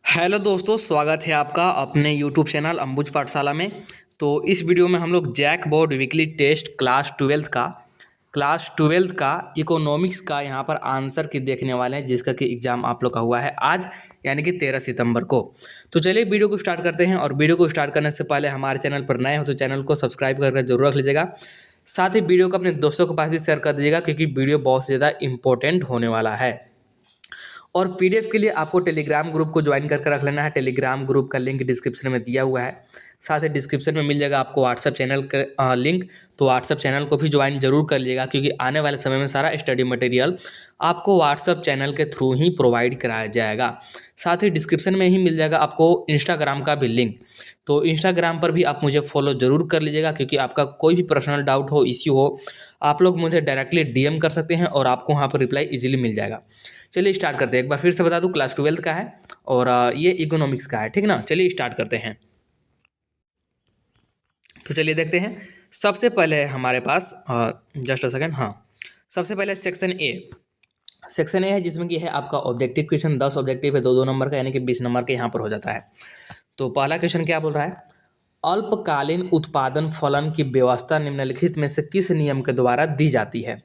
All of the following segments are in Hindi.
हेलो दोस्तों, स्वागत है आपका अपने यूट्यूब चैनल अंबुज पाठशाला में। तो इस वीडियो में हम लोग JAC board weekly test class twelfth का इकोनॉमिक्स का यहाँ पर आंसर की देखने वाले हैं, जिसका कि एग्ज़ाम आप लोग का हुआ है आज यानी कि 13 सितंबर को। तो चलिए वीडियो को स्टार्ट करते हैं। और वीडियो को स्टार्ट करने से पहले हमारे चैनल पर नए हो तो चैनल को सब्सक्राइब करके जरूर रख लीजिएगा। साथ ही वीडियो को अपने दोस्तों के पास भी शेयर कर दीजिएगा, क्योंकि वीडियो बहुत ज़्यादा इंपॉर्टेंट होने वाला है। और पीडीएफ के लिए आपको टेलीग्राम ग्रुप को ज्वाइन करके रख लेना है। टेलीग्राम ग्रुप का लिंक डिस्क्रिप्शन में दिया हुआ है। साथ ही डिस्क्रिप्शन में मिल जाएगा आपको व्हाट्सएप चैनल का लिंक। तो व्हाट्सएप चैनल को भी ज्वाइन जरूर कर लीजिएगा, क्योंकि आने वाले समय में सारा स्टडी मटेरियल आपको व्हाट्सएप चैनल के थ्रू ही प्रोवाइड कराया जाएगा। साथ ही डिस्क्रिप्शन में ही मिल जाएगा आपको इंस्टाग्राम का भी लिंक। तो इंस्टाग्राम पर भी आप मुझे फॉलो जरूर कर लीजिएगा, क्योंकि आपका कोई भी पर्सनल डाउट हो, इश्यू हो, आप लोग मुझे डायरेक्टली डीएम कर सकते हैं और आपको वहाँ पर रिप्लाई इजीली मिल जाएगा। चलिए स्टार्ट करते हैं। एक बार फिर से बता दूं, क्लास ट्वेल्थ का है और ये इकोनॉमिक्स का है, ठीक ना। चलिए स्टार्ट करते हैं। तो चलिए देखते हैं। सबसे पहले है हमारे पास जस्ट अ सेकेंड, हाँ, सबसे पहले सेक्शन ए है, जिसमें कि है आपका ऑब्जेक्टिव क्वेश्चन। 10 ऑब्जेक्टिव है, 2-2 नंबर का, यानी कि 20 नंबर का यहाँ पर हो जाता है। तो पहला क्वेश्चन क्या बोल रहा है? अल्पकालीन उत्पादन फलन की व्यवस्था निम्नलिखित में से किस नियम के द्वारा की जाती है?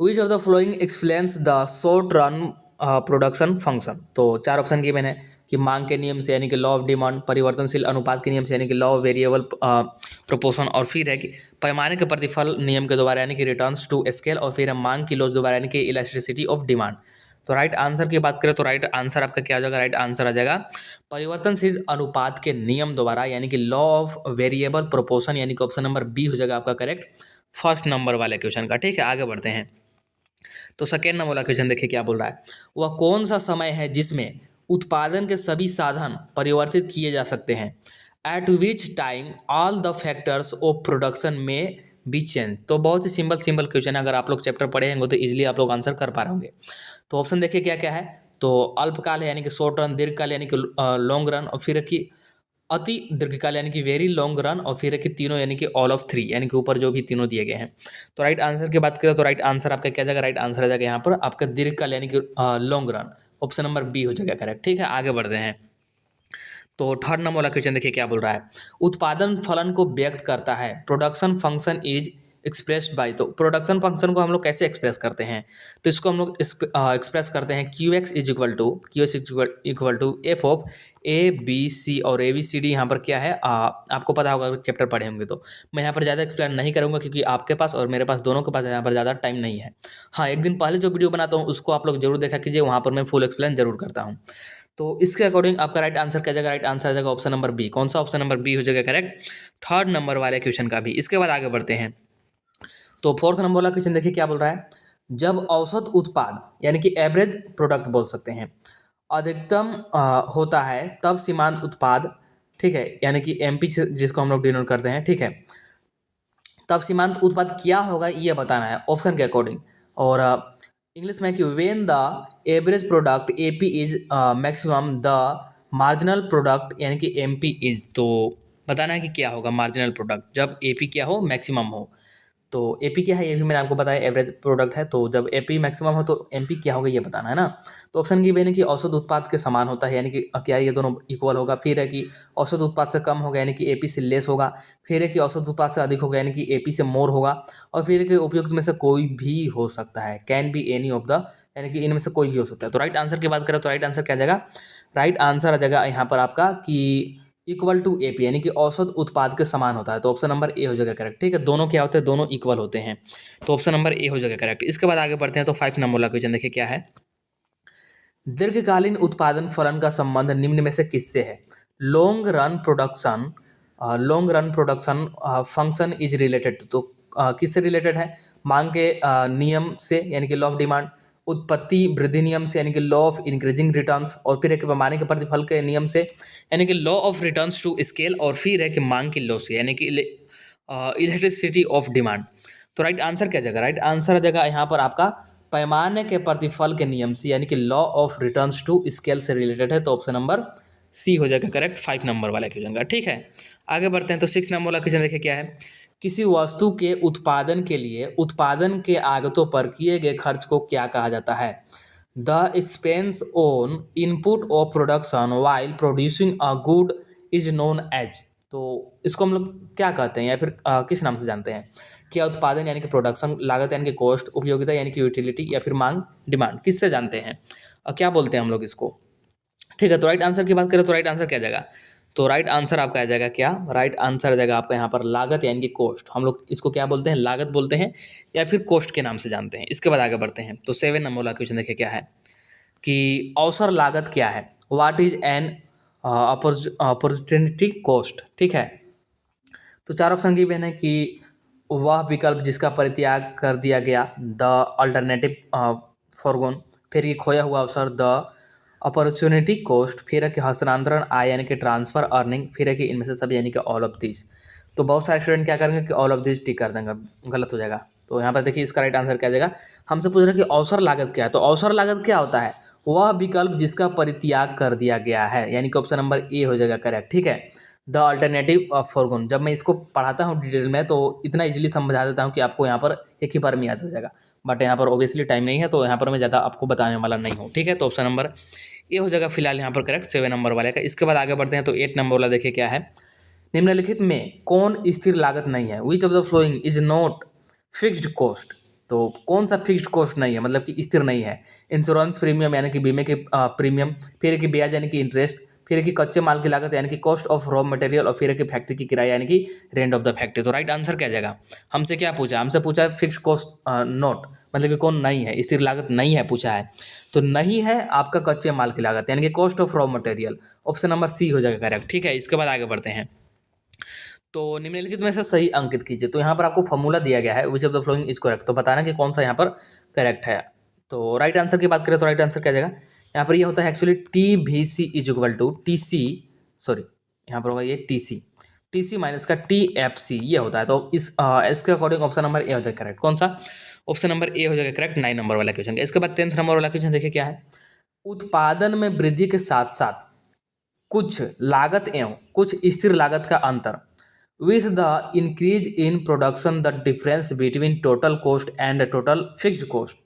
Which of the flowing explains the short run production function. तो 4 ऑप्शन गिवन है कि मांग के नियम से यानी कि लॉ ऑफ डिमांड, परिवर्तनशील अनुपात के नियम से यानी कि लॉ ऑफ वेरिएबल प्रोपोर्शन, और फिर है कि पैमाने के प्रतिफल नियम के द्वारा यानी कि रिटर्न्स टू स्केल, और फिर है मांग की लॉज द्वारा यानी कि इलास्टिसिटी ऑफ डिमांड। तो राइट आंसर की बात करें तो राइट आंसर आपका क्या हो जाएगा? राइट आंसर आ जाएगा परिवर्तनशील अनुपात के नियम द्वारा यानी कि लॉ ऑफ वेरिएबल प्रोपोर्शन, यानी कि ऑप्शन नंबर बी हो जाएगा आपका करेक्ट फर्स्ट नंबर वाले क्वेश्चन का। ठीक है, आगे बढ़ते हैं। तो सेकेंड नंबर वाला क्वेश्चन देखिए क्या बोल रहा है। वह कौन सा समय है जिसमें उत्पादन के सभी साधन परिवर्तित किए जा सकते हैं? Eight which time all the factors of production में बी चेंज। तो बहुत ही सिंपल क्वेश्चन है। अगर आप लोग चैप्टर पढ़े होंगे तो इजीली आप लोग आंसर कर पा रहे होंगे। तो ऑप्शन देखिए क्या क्या है। तो अल्पकाल है यानी कि शॉर्ट रन, दीर्घकाल यानी कि लॉन्ग रन, और फिर कि अति दीर्घकाल यानी कि वेरी लॉन्ग रन, और फिर है कि तीनों यानी कि ऑल ऑफ 3 यानी कि ऊपर जो भी तीनों दिए गए हैं। तो राइट आंसर की बात करें तो राइट आंसर आपका क्या जाएगा? राइट आंसर आ जाएगा यहाँ पर आपका दीर्घकाल यानी कि long run, option number B हो जाएगा करेक्ट। ठीक है, आगे बढ़ते हैं। तो थर्ड नंबर वाला क्वेश्चन देखिए क्या बोल रहा है। उत्पादन फलन को व्यक्त करता है, production function is expressed by. तो प्रोडक्शन फंक्शन को हम लोग कैसे एक्सप्रेस करते हैं? तो इसको हम लोग एक्सप्रेस करते हैं Q X equal to F of A B C, और ए बी सी डी यहाँ पर क्या है आपको पता होगा अगर चैप्टर पढ़े होंगे तो। मैं यहाँ पर ज़्यादा एक्सप्लेन नहीं करूँगा, क्योंकि आपके पास और मेरे पास दोनों के पास यहाँ पर ज़्यादा टाइम नहीं है। हाँ, एक दिन पहले जो वीडियो बनाता हूँ उसको आप लोग जरूर देखा कीजिए, वहाँ पर मैं फुल एक्सप्लेन जरूर करता हूँ। तो इसके अकॉर्डिंग आपका राइट आंसर क्या जाएगा? राइट आंसर आ जाएगा ऑप्शन नंबर बी। कौन सा? ऑप्शन नंबर बी हो जाएगा करेक्ट थर्ड नंबर वाले क्वेश्चन का भी। इसके बाद आगे बढ़ते हैं। तो फोर्थ नंबर वाला क्वेश्चन देखिए क्या बोल रहा है। जब औसत उत्पाद यानी कि एवरेज प्रोडक्ट बोल सकते हैं अधिकतम होता है, तब सीमांत उत्पाद, ठीक है, यानी कि एमपी जिसको हम लोग डिनोट करते हैं, ठीक है, तब सीमांत उत्पाद क्या होगा ये बताना है ऑप्शन के अकॉर्डिंग। और इंग्लिश में कि when the average product AP is maximum the marginal product यानी कि एमपी इज। तो बताना है कि क्या होगा मार्जिनल प्रोडक्ट जब एपी क्या हो? मैक्सिमम हो। तो एपी क्या है ये भी मैंने आपको बताया, एवरेज प्रोडक्ट है। तो जब एपी मैक्सिमम हो तो एमपी क्या होगा ये बताना है ना। तो ऑप्शन की है कि औसत उत्पाद के समान होता है, यानी कि क्या ये दोनों इक्वल होगा। फिर है कि औसत उत्पाद से कम होगा यानी कि एपी से लेस होगा। फिर है कि औसत उत्पाद से अधिक होगा यानी कि एपी से मोर होगा। और फिर है कि उपयुक्त में से कोई भी हो सकता है, can be any of the, यानी कि इनमें से कोई भी हो सकता है। तो राइट आंसर की बात करें तो राइट आंसर क्या जाएगा? राइट आंसर आ जाएगा यहाँ पर आपका कि इक्वल टू एपी, यानी कि औसत उत्पाद के समान होता है। तो ऑप्शन नंबर ए हो जाएगा करेक्ट। ठीक है, दोनों क्या होते हैं? दोनों इक्वल होते हैं। तो ऑप्शन नंबर ए हो जाएगा करेक्ट। इसके बाद आगे बढ़ते हैं। तो 5 नंबर वाला क्वेश्चन देखिए क्या है। दीर्घकालीन उत्पादन फलन का संबंध निम्न में से किससे है? Long run production function is related. तो किससे रिलेटेड है? मांग के नियम से यानी कि लॉ ऑफ डिमांड, उत्पत्ति वृद्धि नियम से यानी कि लॉ ऑफ इंक्रीजिंग रिटर्न्स, और फिर है कि पैमाने के प्रतिफल के नियम से यानी कि law of returns to scale, और फिर है कि मांग की लॉ से यानी कि इलेक्ट्रिसिटी ऑफ डिमांड। तो राइट आंसर क्या जाएगा? राइट आंसर आ जाएगा यहाँ पर आपका पैमाने के प्रतिफल के नियम से यानी कि law of returns to scale से रिलेटेड है। तो ऑप्शन नंबर सी हो जाएगा करेक्ट 5 नंबर वाला क्वेश्चन का। ठीक है, आगे बढ़ते हैं। तो 6 नंबर वाला क्वेश्चन देखिए क्या है। किसी वस्तु के उत्पादन के लिए उत्पादन के आगतों पर किए गए खर्च को क्या कहा जाता है? The expense on input of production while producing a good is known as. तो इसको हम लोग क्या कहते हैं या फिर किस नाम से जानते हैं? क्या उत्पादन यानी कि प्रोडक्शन, लागत यानी कि कॉस्ट, उपयोगिता यानी कि यूटिलिटी, या फिर मांग डिमांड, किससे जानते हैं? क्या बोलते हैं हम लोग इसको? ठीक है, तो राइट आंसर की बात करें तो राइट आंसर क्या आ जाएगा? तो राइट आंसर आपका आ जाएगा क्या? राइट आंसर आ जाएगा आपका यहाँ पर लागत यानी कि कॉस्ट। हम लोग इसको क्या बोलते हैं? लागत बोलते हैं या फिर कॉस्ट के नाम से जानते हैं। इसके बाद आगे बढ़ते हैं। तो 7 नंबर वाला क्वेश्चन देखिए क्या है कि अवसर लागत क्या है? What is an opportunity cost. ठीक है, तो चार ऑप्शन गिवन है कि वह विकल्प जिसका परित्याग कर दिया गया, द अल्टरनेटिव फॉरगोन, फिर ये खोया हुआ अवसर, द अपॉर्चुनिटी कॉस्ट, फिर है कि हस्तांतरण आय यानी कि ट्रांसफर अर्निंग, फिर है कि इनमें से सब यानी कि ऑल ऑफ दिस। तो बहुत सारे स्टूडेंट क्या करेंगे कि ऑल ऑफ दिस टिक कर देंगे, गलत हो जाएगा। तो यहाँ पर देखिए इसका राइट आंसर क्या आ जाएगा? हमसे पूछ रहे हैं कि अवसर लागत क्या है, तो अवसर लागत क्या होता है? वह विकल्प जिसका परित्याग कर दिया गया है, यानी कि ऑप्शन नंबर ए हो जाएगा करेक्ट। ठीक है, द अल्टरनेटिव फॉरगोन। जब मैं इसको पढ़ाता हूँ डिटेल में तो इतना इजीली समझा देता हूँ कि आपको यहाँ पर एक ही बार में याद हो जाएगा, बट यहाँ पर ऑब्वियसली टाइम नहीं है तो यहाँ पर मैं ज़्यादा आपको बताने वाला नहीं हूँ। ठीक है, तो ऑप्शन नंबर ए हो जाएगा फिलहाल यहाँ पर करेक्ट 7 नंबर वाले का। इसके बाद आगे बढ़ते हैं तो 8 नंबर वाला देखिए क्या है। निम्नलिखित में कौन स्थिर लागत नहीं है? Which of the following is not fixed cost. तो कौन सा फिक्स्ड कॉस्ट नहीं है, मतलब कि स्थिर नहीं है? इंश्योरेंस प्रीमियम यानी कि बीमे के प्रीमियम, फिर है कि ब्याज यानी कि इंटरेस्ट, फिर है कि कच्चे माल की लागत यानी कि कॉस्ट ऑफ रॉ मटेरियल, और फिर है कि फैक्ट्री की किराया यानी कि रेंट ऑफ द फैक्ट्री। तो राइट आंसर क्या जाएगा? हमसे क्या पूछा? हमसे पूछा है फिक्स्ड कॉस्ट नॉट, मतलब कि कौन नहीं है, स्थिर लागत नहीं है पूछा है। तो नहीं है आपका कच्चे माल की लागत यानी कि cost of raw material. Option number C हो जाएगा करेक्ट। ठीक है, इसके बाद आगे बढ़ते हैं। तो निम्नलिखित में से सही अंकित कीजिए। तो यहाँ पर आपको फॉर्मूला दिया गया है, which of the following is correct, तो बताना कि कौन सा यहाँ पर करेक्ट है। तो राइट आंसर की बात करें तो राइट आंसर क्या जाएगा? यहाँ पर ये होता है actually T V C is equal to T C, sorry यहाँ पर होगा ये टी सी माइनस का टी एफ सी, ये होता है। तो इसके अकॉर्डिंग ऑप्शन नंबर ए हो जाएगा करेक्ट। कौन सा? ऑप्शन नंबर ए हो जाएगा करेक्ट 9 नंबर वाला क्वेश्चन। इसके बाद 10th नंबर वाला क्वेश्चन देखिए क्या है। उत्पादन में वृद्धि के साथ साथ कुछ लागत एवं कुछ स्थिर लागत का अंतर, with the increase in production the difference between total cost and total fixed cost,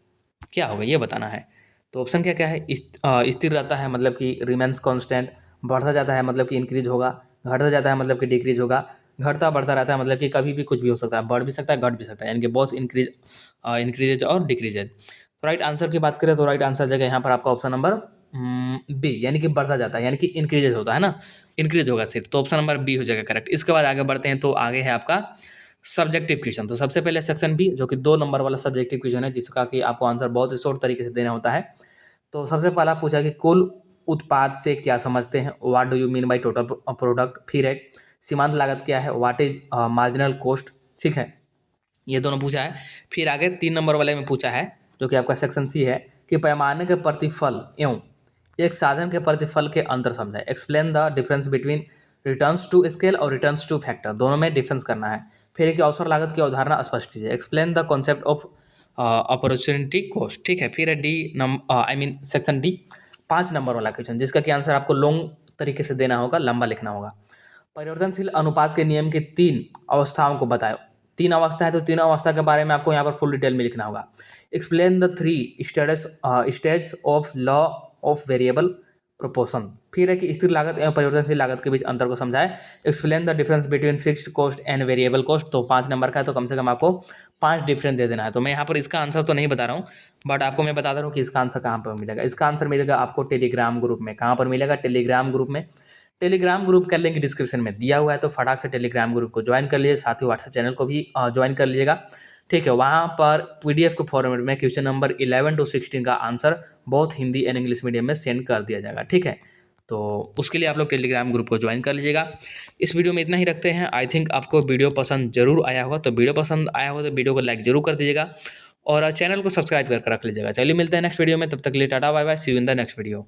क्या होगा ये बताना है। तो ऑप्शन क्या क्या है? स्थिर रहता है मतलब कि रिमेंस कांस्टेंट, बढ़ता जाता है मतलब कि इंक्रीज होगा, घटता जाता है मतलब कि डिक्रीज होगा, घटता बढ़ता रहता है मतलब कि कभी भी कुछ भी हो सकता है, बढ़ भी सकता है घट भी सकता है, यानी कि बॉस इंक्रीजेज और डिक्रीजेज। तो राइट आंसर की बात करें तो राइट आंसर जगह यहाँ पर आपका ऑप्शन नंबर बी, यानी कि बढ़ता जाता है, यानी कि इंक्रीजेज होता है ना, इंक्रीज होगा सिर्फ। तो ऑप्शन नंबर बी हो जाएगा करेक्ट। इसके बाद आगे बढ़ते हैं तो आगे है आपका सब्जेक्टिव क्वेश्चन। तो सबसे पहले सेक्शन बी जो कि 2 नंबर वाला सब्जेक्टिव क्वेश्चन है, जिसका कि आपको आंसर बहुत ही शॉर्ट तरीके से देना होता है। तो सबसे पहला पूछा कि कुल उत्पाद से क्या समझते हैं? What do you mean by total product. फिर है सीमांत लागत क्या है? What is marginal cost. ठीक है, ये दोनों पूछा है। फिर आगे 3 नंबर वाले में पूछा है जो कि आपका सेक्शन सी है कि पैमाने के प्रतिफल एवं एक साधन के प्रतिफल के अंतर समझाए। Explain the difference between returns to scale और रिटर्न्स टू फैक्टर, दोनों में डिफरेंस करना है। फिर एक अवसर लागत की अवधारणा स्पष्ट कीजिए। Explain the concept of opportunity cost. ठीक है, फिर है D I mean section D 5 number वाला क्वेश्चन, जिसका कि आंसर आपको लॉन्ग तरीके से देना होगा, लंबा लिखना होगा। परिवर्तनशील अनुपात के नियम की 3 अवस्थाओं को बताओ। 3 अवस्था है तो तीनों अवस्था के बारे में आपको यहाँ पर फुल डिटेल में लिखना होगा। Explain the 3 stage of law of variable proportion. फिर है कि स्थिर लागत एवं परिवर्तनशील लागत के बीच अंतर को समझाए। Explain the difference between fixed cost and variable cost. तो 5 नंबर का है तो कम से कम आपको 5 डिफरेंस दे देना है। तो मैं यहाँ पर इसका आंसर तो नहीं बता रहा हूँ, बट आपको मैं बता दे रहा हूँ कि इसका आंसर कहाँ पर मिलेगा। इसका आंसर मिलेगा आपको टेलीग्राम ग्रुप में। कहाँ पर मिलेगा? टेलीग्राम ग्रुप में। टेलीग्राम ग्रुप का लिंक डिस्क्रिप्शन में दिया हुआ है, तो फटाक से टेलीग्राम ग्रुप को ज्वाइन कर लीजिए, साथ ही व्हाट्सएप चैनल को भी ज्वाइन कर लीजिएगा। ठीक है, वहाँ पर पीडीएफ के फॉर्मेट में क्वेश्चन नंबर 11 to 16 का आंसर बहुत हिंदी एंड इंग्लिश मीडियम में सेंड कर दिया जाएगा। ठीक है, तो उसके लिए आप लोग टेलीग्राम ग्रुप को ज्वाइन कर लीजिएगा। इस वीडियो में इतना ही रखते हैं। आई थिंक आपको वीडियो पसंद जरूर आया होगा, तो वीडियो पसंद आया हो तो वीडियो को लाइक जरूर कर दीजिएगा और चैनल को सब्सक्राइब करके रख लीजिएगा। चलिए मिलते हैं नेक्स्ट वीडियो में, तब तक के लिए tata bye bye, see you in the next video.